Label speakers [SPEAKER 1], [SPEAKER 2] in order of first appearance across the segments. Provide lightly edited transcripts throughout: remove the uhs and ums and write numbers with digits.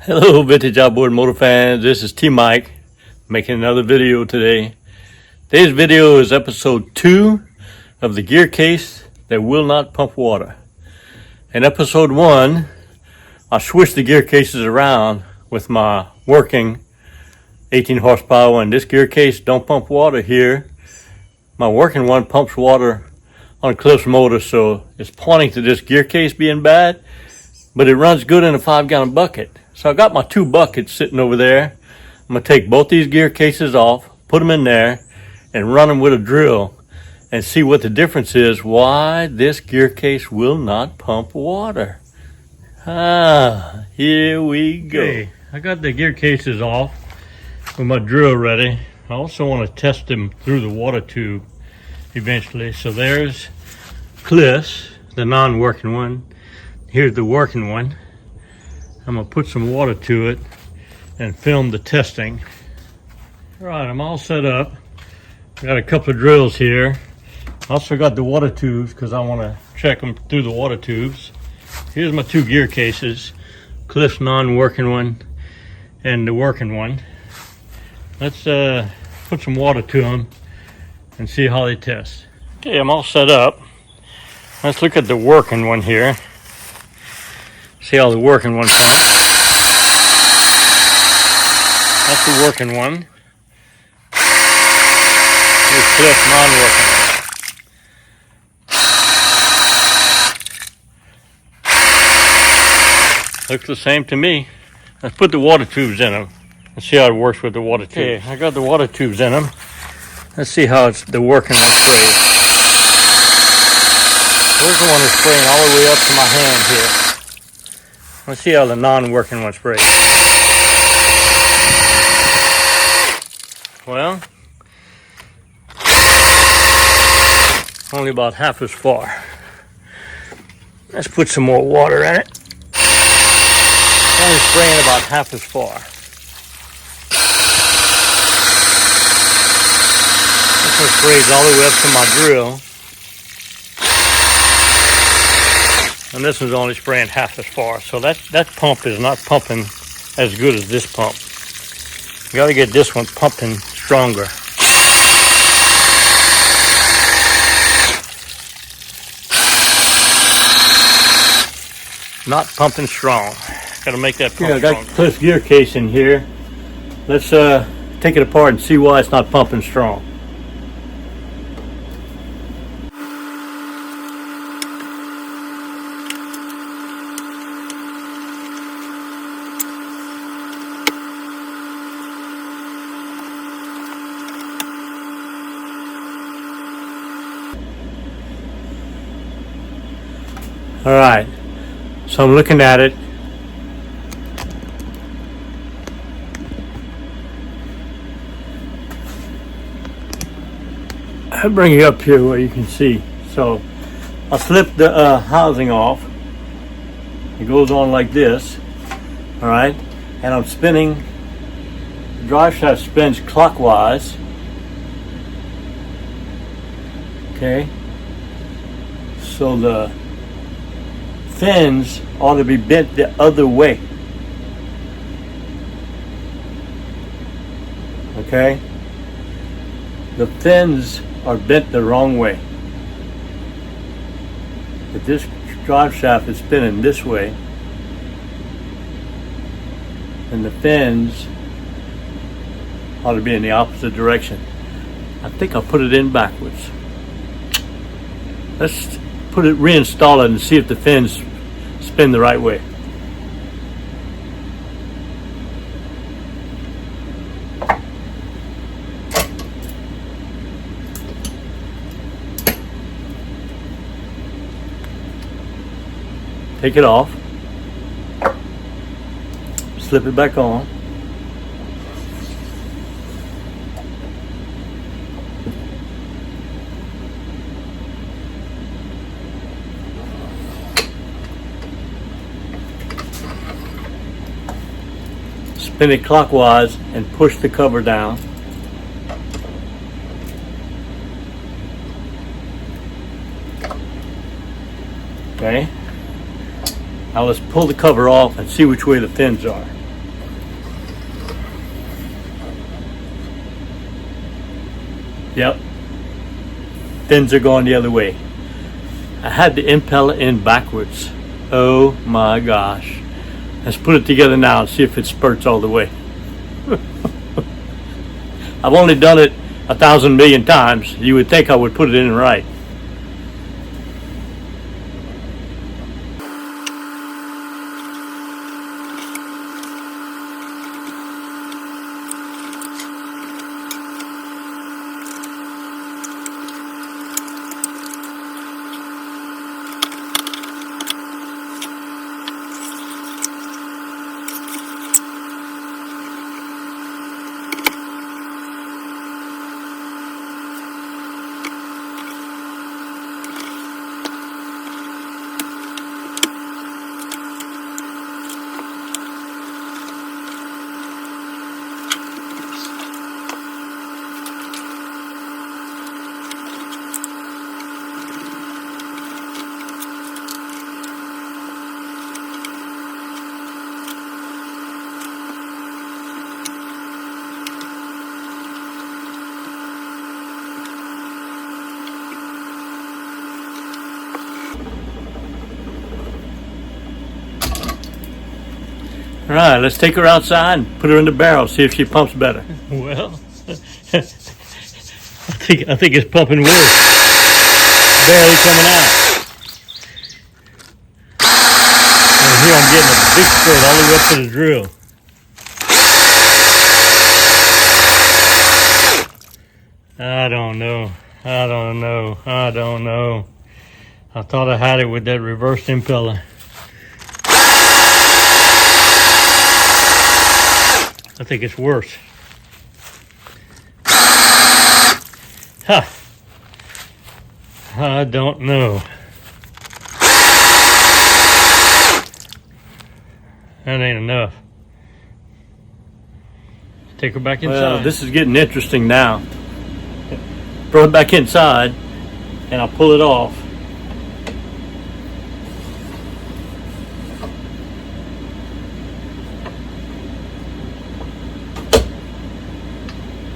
[SPEAKER 1] Hello vintage outboard motor fans, this is T-Mike making another video today. Today's video is episode 2 of the Gearcase that will not pump water. In episode 1, I switched the gear cases around with my working 18 horsepower one. This gear case don't pump water here. My working one pumps water on Cliff's motor, so it's pointing to this gear case being bad, but it runs good in a 5-gallon bucket. So I got my 2 buckets sitting over there. I'm gonna take both these gear cases off, put them in there, and run them with a drill and see what the difference is, why this gear case will not pump water. Here we go. Okay, I got the gear cases off with my drill ready. I also want to test them through the water tube eventually. So there's Cliff's, the non-working one. Here's the working one. I'm gonna put some water to it and film the testing. All right, I'm all set up. Got a couple of drills here. Also got the water tubes because I want to check them through the water tubes. Here's my 2 gear cases, Cliff's non-working one and the working one. Let's put some water to them and see how they test. Okay, I'm all set up. Let's look at the working one here. See how the working one pumps. That's the working one. Here's Cliff's non-working. Looks the same to me. Let's put the water tubes in them and see how it works with the water tubes. Okay, I got the water tubes in them. Let's see how the working one sprays. There's the one that's spraying all the way up to my hand here. Let's see how the non-working one sprays. Well, only about half as far. Let's put some more water in it. Only spraying about half as far. This one sprays all the way up to my drill. And this one's only spraying half as far. So that pump is not pumping as good as this pump. You gotta get this one pumping stronger. Not pumping strong. Gotta make that pump. Yeah, I got Cliff's gear case in here. Let's take it apart and see why it's not pumping strong. All right, so I'm looking at it. I'll bring you up here where you can see. So I slip the housing off. It goes on like this, all right? And I'm spinning, the drive shaft spins clockwise, okay? So the fins ought to be bent the other way, okay? The fins are bent the wrong way. If this drive shaft is spinning this way, then the fins ought to be in the opposite direction. I think I'll put it in backwards. Let's reinstall it and see if the fins spin the right way. Take it off, slip it back on. Spin it clockwise and push the cover down. Okay. Now let's pull the cover off and see which way the fins are. Yep. Fins are going the other way. I had the impeller in backwards. Oh my gosh. Let's put it together now and see if it spurts all the way. I've only done it 1,000 million times. You would think I would put it in right. All right, let's take her outside and put her in the barrel, see if she pumps better. Well, I think it's pumping worse. Barely coming out. And here I'm getting a big spurt all the way up to the drill. I don't know. I thought I had it with that reverse impeller. I think it's worse. Huh. I don't know. That ain't enough. Take her back inside. Well, this is getting interesting now. Throw it back inside and I'll pull it off.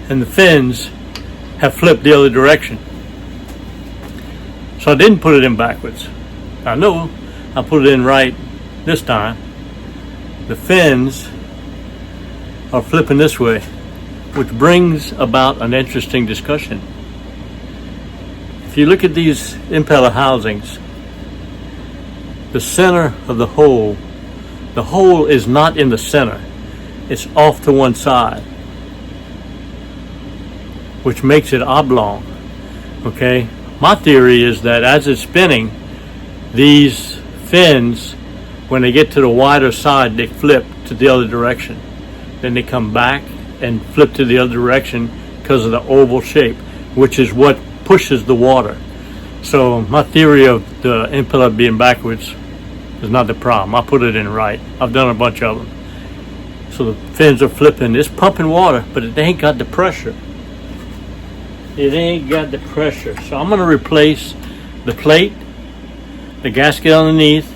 [SPEAKER 1] And the fins have flipped the other direction. So I didn't put it in backwards. I know I put it in right this time. The fins are flipping this way, which brings about an interesting discussion. If you look at these impeller housings, the center of the hole is not in the center. It's off to one side, which makes it oblong. Okay, my theory is that as it's spinning, these fins, when they get to the wider side, they flip to the other direction. Then they come back and flip to the other direction because of the oval shape, which is what pushes the water. So my theory of the impeller being backwards is not the problem. I put it in right. I've done a bunch of them. So the fins are flipping. It's pumping water, but it ain't got the pressure. It ain't got the pressure. So I'm going to replace the plate, the gasket underneath,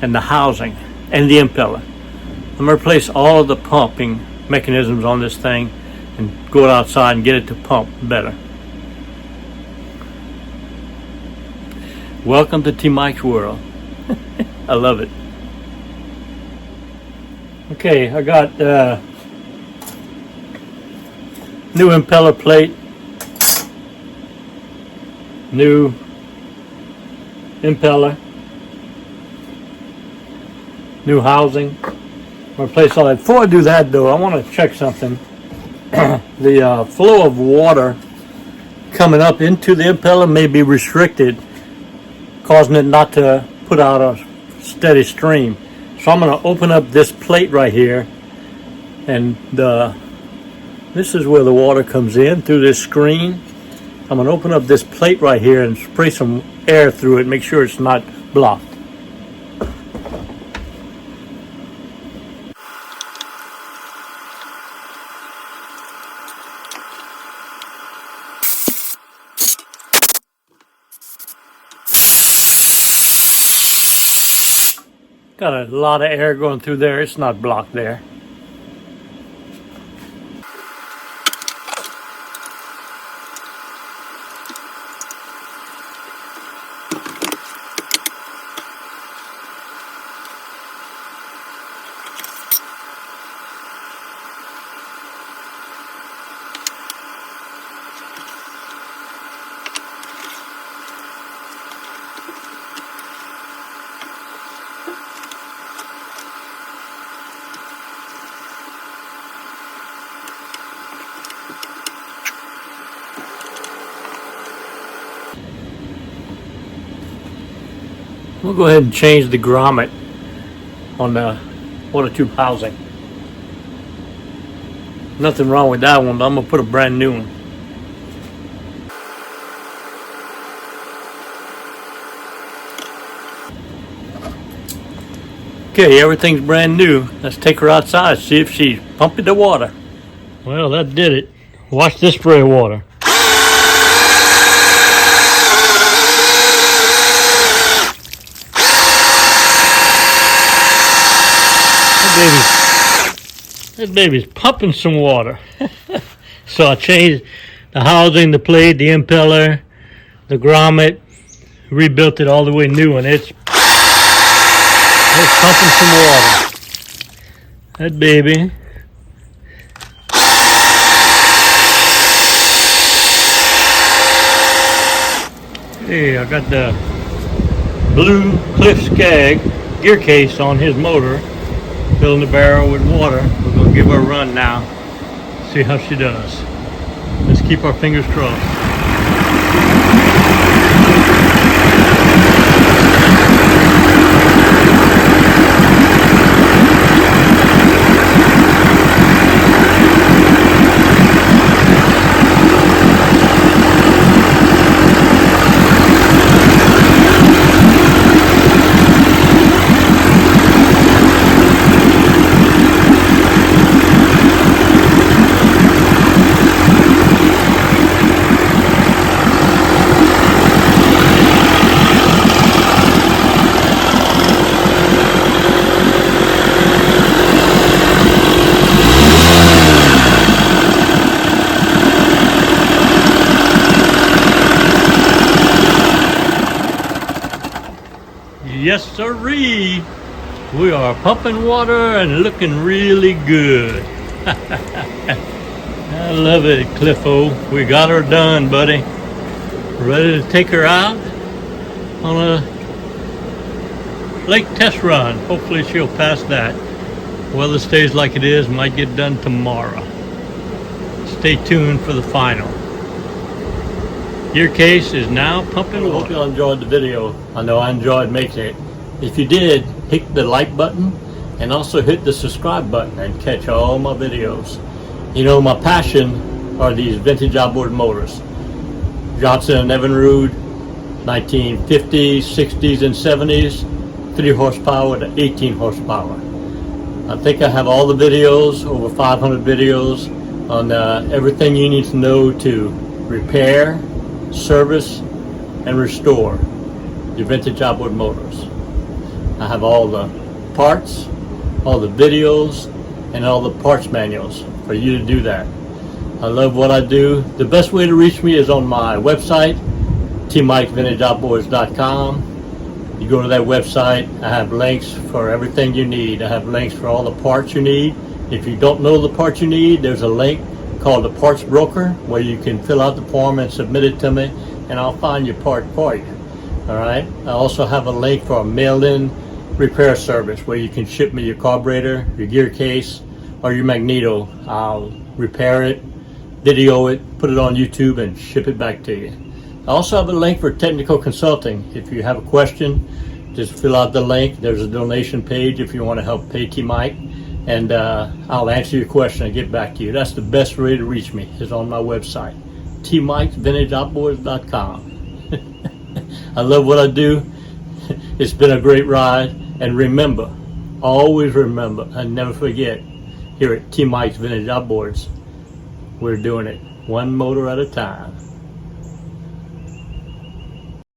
[SPEAKER 1] and the housing, and the impeller. I'm going to replace all of the pumping mechanisms on this thing and go outside and get it to pump better. Welcome to T. Mike's world. I love it. Okay, I got new impeller plate, new impeller, new housing. I'm going to replace all that. Before I do that though, I want to check something. The flow of water coming up into the impeller may be restricted, causing it not to put out a steady stream. So I'm going to open up this plate right here, and this is where the water comes in through this screen. I'm going to open up this plate right here and spray some air through it, make sure it's not blocked. Got a lot of air going through there. It's not blocked there. We'll go ahead and change the grommet on the water tube housing. Nothing wrong with that one, but I'm gonna put a brand new one. Okay, everything's brand new. Let's take her outside, see if she's pumping the water. Well, that did it. Watch this spray of water. That baby's pumping some water. So I changed the housing, the plate, the impeller, the grommet, rebuilt it all the way new, and it's pumping some water. That baby. Hey, I got the blue Cliff Skag Gearcase on his motor, filling the barrel with water. We're going to give her a run now, see how she does. Let's keep our fingers crossed. Yes, sirree. We are pumping water and looking really good. I love it, Cliffo. We got her done, buddy. Ready to take her out on a lake test run. Hopefully she'll pass that. Weather stays like it is, might get done tomorrow. Stay tuned for the final. Gearcase is now pumping water. I hope you enjoyed the video. I know I enjoyed making it. If you did, hit the like button and also hit the subscribe button and catch all my videos. You know, my passion are these vintage outboard motors. Johnson and Evinrude, 1950s, 60s, and 70s, 3 horsepower to 18 horsepower. I think I have all the videos, over 500 videos, on everything you need to know to repair, service, and restore your vintage outboard motors. I have all the parts, all the videos, and all the parts manuals for you to do that. I love what I do. The best way to reach me is on my website, tmikesvintageoutboards.com. You go to that website, I have links for everything you need. I have links for all the parts you need. If you don't know the parts you need, there's a link called the Parts Broker where you can fill out the form and submit it to me, and I'll find your part for you. Alright, I also have a link for a mail-in repair service where you can ship me your carburetor, your gear case, or your magneto. I'll repair it, video it, put it on YouTube, and ship it back to you. I also have a link for technical consulting. If you have a question, just fill out the link. There's a donation page if you want to help pay T-Mike, and I'll answer your question and get back to you. That's the best way to reach me, is on my website, tmikesvintageoutboards.com. I love what I do. It's been a great ride. And remember, always remember, and never forget, here at T-Mike's Vintage Outboards, we're doing it one motor at a time.